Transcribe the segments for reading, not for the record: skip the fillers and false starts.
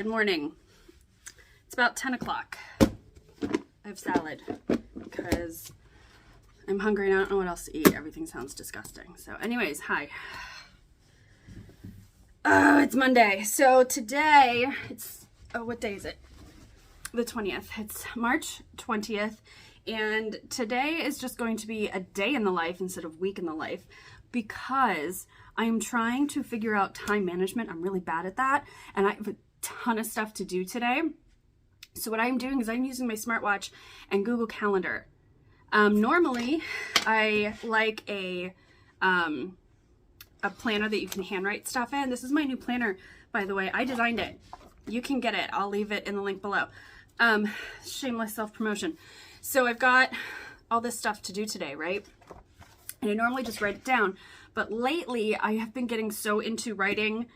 Good morning. It's about 10 o'clock. I have salad because I'm hungry and I don't know what else to eat. Everything sounds disgusting. So anyways, hi. Oh, it's Monday. So today, what day is it? The 20th. It's March 20th. And today is just going to be a day in the life instead of week in the life because I am trying to figure out time management. I'm really bad at that. And I have a ton of stuff to do today. So what I'm doing is I'm using my smartwatch and Google Calendar. Normally, I like a planner that you can handwrite stuff in. This is my new planner, by the way. I designed it. You can get it. I'll leave it in the link below. Shameless self-promotion. So I've got all this stuff to do today, right? And I normally just write it down. But lately, I have been getting so into writing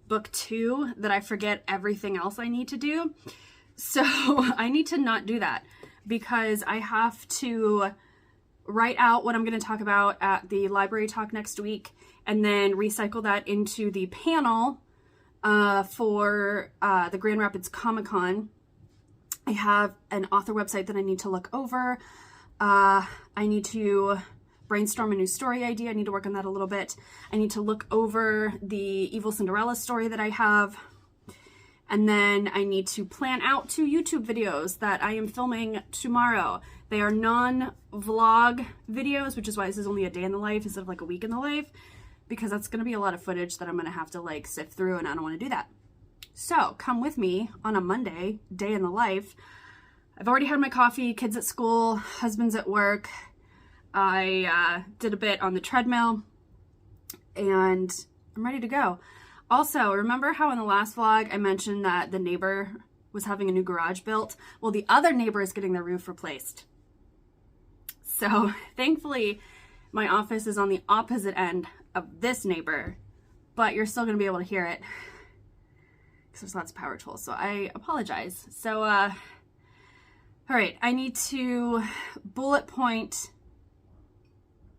book 2 that I forget everything else I need to do. So I need to not do that because I have to write out what I'm going to talk about at the library talk next week and then recycle that into the panel for the Grand Rapids Comic-Con. I have an author website that I need to look over. I need to brainstorm a new story idea. I need to work on that a little bit. I need to look over the Evil Cinderella story that I have. And then I need to plan out 2 YouTube videos that I am filming tomorrow. They are non-vlog videos, which is why this is only a day in the life instead of like a week in the life, because that's going to be a lot of footage that I'm going to have to like sift through, and I don't want to do that. So come with me on a Monday, day in the life. I've already had my coffee, kids at school, husband's at work. I did a bit on the treadmill and I'm ready to go. Also, remember how in the last vlog I mentioned that the neighbor was having a new garage built? Well, the other neighbor is getting their roof replaced. So thankfully my office is on the opposite end of this neighbor, but you're still going to be able to hear it because there's lots of power tools. So I apologize. So, all right, I need to bullet point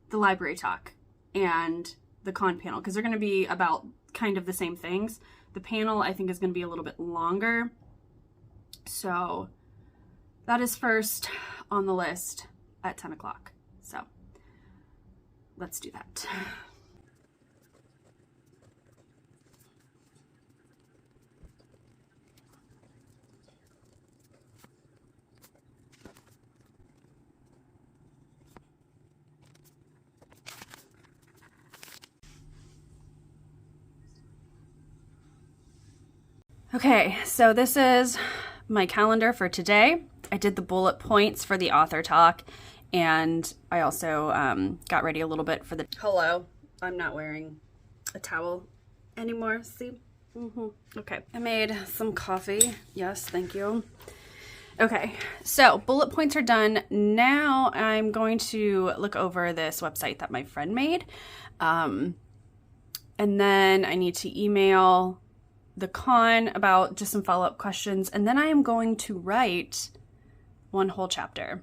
the library talk and the con panel because they're going to be about kind of the same things. The panel I think is going to be a little bit longer. So that is first on the list at 10 o'clock. So let's do that. Okay, so this is my calendar for today. I did the bullet points for the author talk, and I also got ready a little bit for the... Hello, I'm not wearing a towel anymore, see? Okay, I made some coffee. Yes, thank you. Okay, so bullet points are done. Now I'm going to look over this website that my friend made, and then I need to email the con about just some follow-up questions, and then I am going to write one whole chapter.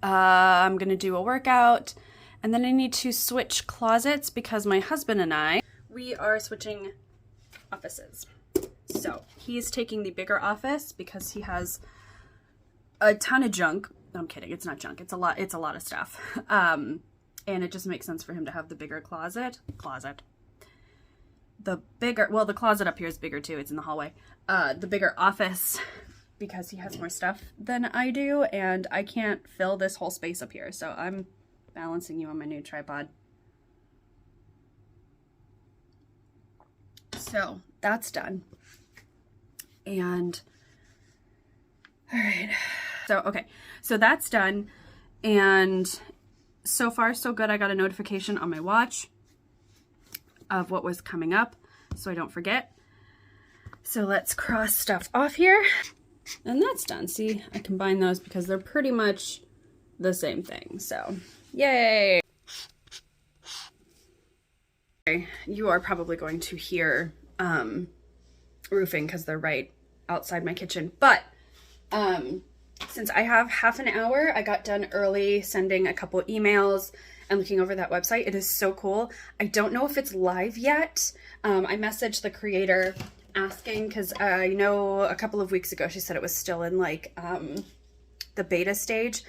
I'm going to do a workout, and then I need to switch closets because my husband and we are switching offices. So he's taking the bigger office because he has a ton of junk. No, I'm kidding. It's not junk. It's a lot of stuff. And it just makes sense for him to have the bigger closet. The closet up here is bigger too. It's in the hallway. The bigger office because he has more stuff than I do, and I can't fill this whole space up here. So I'm balancing you on my new tripod. So that's done. And all right. So, okay. So that's done. And so far, so good. I got a notification on my watch of what was coming up so I don't forget. So let's cross stuff off here. And that's done. See, I combine those because they're pretty much the same thing. So, yay! You are probably going to hear roofing because they're right outside my kitchen. But since I have half an hour, I got done early sending a couple emails and looking over that website. It is so cool. I don't know if it's live yet. I messaged the creator asking because you know, a couple of weeks ago she said it was still in like the beta stage.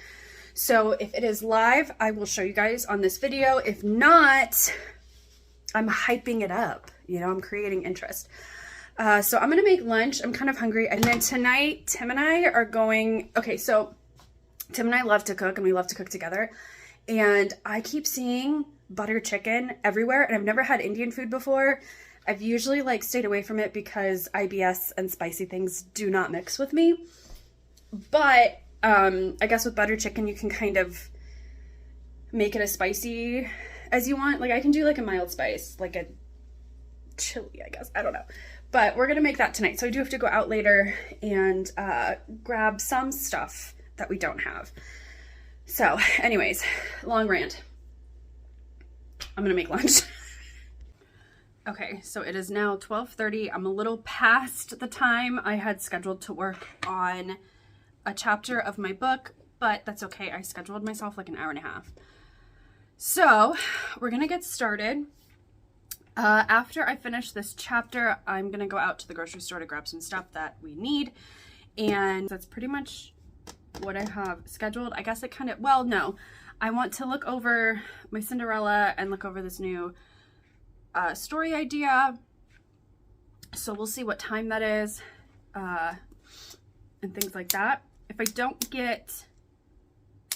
So if it is live, I will show you guys on this video. If not, I'm hyping it up. You know, I'm creating interest. So I'm gonna make lunch. I'm kind of hungry. And then tonight, Tim and I are going, okay, so Tim and I love to cook and we love to cook together. And I keep seeing butter chicken everywhere, and I've never had Indian food before. I've usually like stayed away from it because IBS and spicy things do not mix with me. But I guess with butter chicken, you can kind of make it as spicy as you want. Like I can do like a mild spice, like a chili, I guess. I don't know. But we're going to make that tonight. So I do have to go out later and grab some stuff that we don't have. So anyways, long rant. I'm going to make lunch. Okay, so it is now 12:30. I'm a little past the time I had scheduled to work on a chapter of my book, but that's okay. I scheduled myself like an hour and a half. So we're gonna get started. After I finish this chapter, I'm gonna go out to the grocery store to grab some stuff that we need. And that's pretty much what I have scheduled. I guess it kind of, well, no. I want to look over my Cinderella and look over this new story idea. So we'll see what time that is and things like that. If I don't get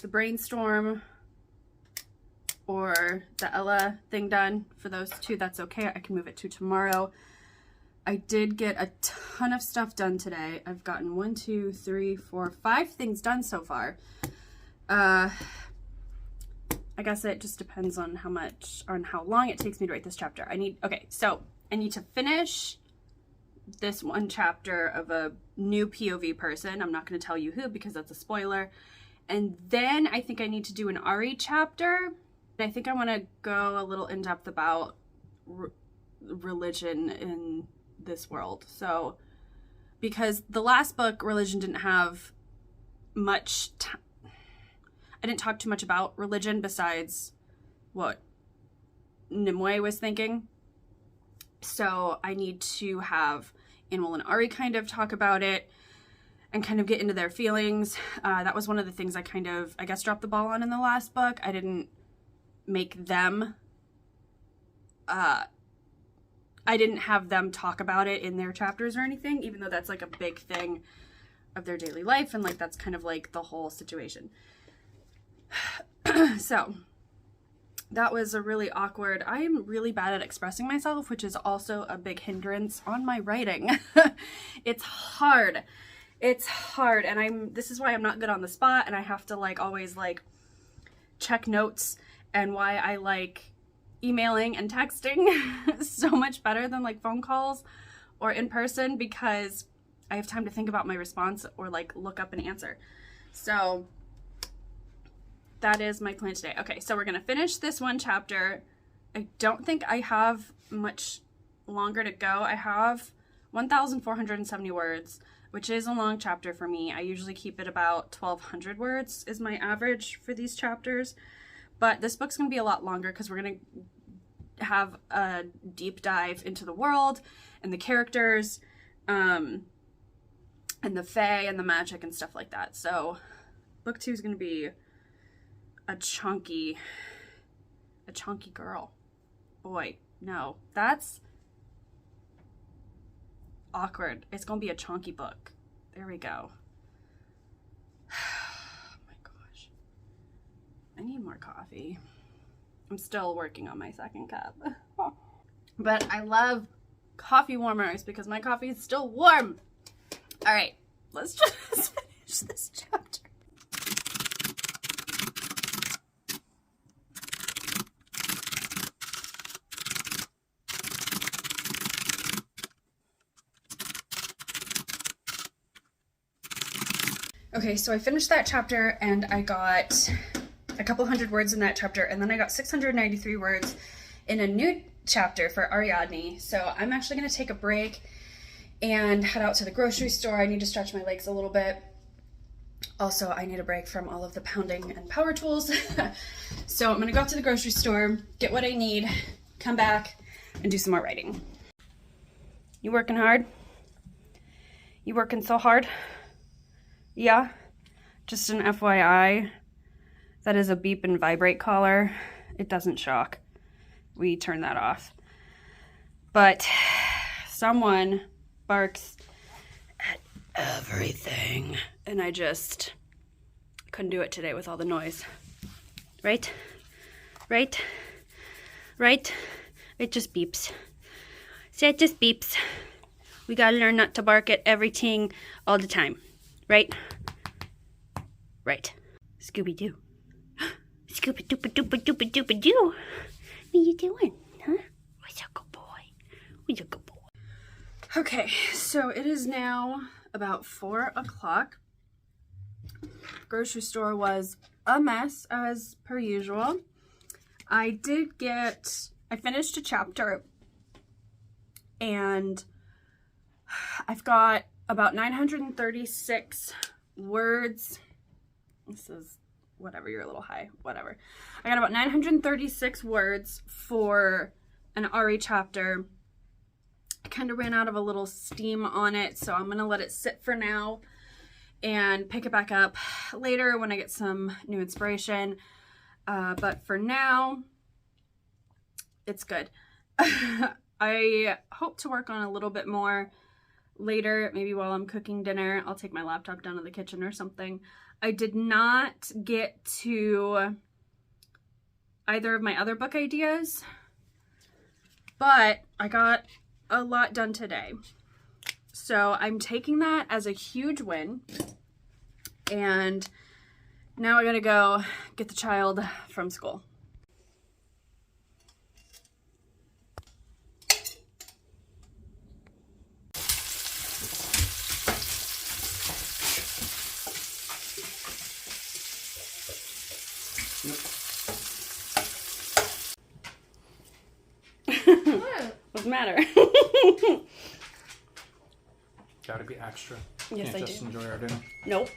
the brainstorm or the Ella thing done for those two, that's okay. I can move it to tomorrow. I did get a ton of stuff done today. I've gotten 1, 2, 3, 4, 5 things done so far. I guess it just depends on how long it takes me to write this chapter. So I need to finish this one chapter of a new POV person. I'm not going to tell you who because that's a spoiler. And then I think I need to do an Ari chapter. I think I want to go a little in depth about religion in this world. So, because the last book, Religion, didn't have much I didn't talk too much about religion besides what Nimue was thinking. So I need to have Anmol and Ari kind of talk about it and kind of get into their feelings. That was one of the things I guess, dropped the ball on in the last book. I didn't make them, I didn't have them talk about it in their chapters or anything, even though that's like a big thing of their daily life. And like, that's kind of like the whole situation. So that was a really awkward, I am really bad at expressing myself, which is also a big hindrance on my writing. It's hard. And this is why I'm not good on the spot, and I have to like always like check notes, and why I like emailing and texting so much better than like phone calls or in person, because I have time to think about my response or like look up an answer. So that is my plan today. Okay, so we're gonna finish this one chapter. I don't think I have much longer to go. I have 1,470 words, which is a long chapter for me. I usually keep it about 1,200 words is my average for these chapters. But this book's gonna be a lot longer because we're gonna have a deep dive into the world and the characters, and the fae and the magic and stuff like that. So book 2 is gonna be a chunky girl. Boy, no, that's awkward. It's gonna be a chunky book. There we go. Oh my gosh. I need more coffee. I'm still working on my second cup. But I love coffee warmers because my coffee is still warm. All right, let's just finish this chapter. Okay, so I finished that chapter and I got a couple hundred words in that chapter, and then I got 693 words in a new chapter for Ariadne. So I'm actually going to take a break and head out to the grocery store. I need to stretch my legs a little bit. Also, I need a break from all of the pounding and power tools. So I'm going to go out to the grocery store, get what I need, come back, and do some more writing. You working hard? You working so hard? Yeah? Just an FYI, that is a beep and vibrate collar. It doesn't shock. We turn that off. But someone barks at everything, and I just couldn't do it today with all the noise. Right? Right? Right? It just beeps. See, it just beeps. We gotta learn not to bark at everything all the time. Right? Right. Scooby-Doo. Scooby-Doopa-Doopa-Doopa-Doopa-Doo. What are you doing, huh? Who's a good boy? Who's a good boy? Okay, so it is now about 4 o'clock. Grocery store was a mess, as per usual. I finished a chapter, and I've got about 936 words. This is whatever, you're a little high, whatever. I got about 936 words for an RE chapter. I kind of ran out of a little steam on it, so I'm going to let it sit for now and pick it back up later when I get some new inspiration. But for now, it's good. I hope to work on a little bit more later, maybe while I'm cooking dinner. I'll take my laptop down to the kitchen or something. I did not get to either of my other book ideas, but I got a lot done today. So I'm taking that as a huge win. And now I gotta go get the child from school. What's the matter? Gotta be extra. Yes, Can't I just do. enjoy our dinner. Nope.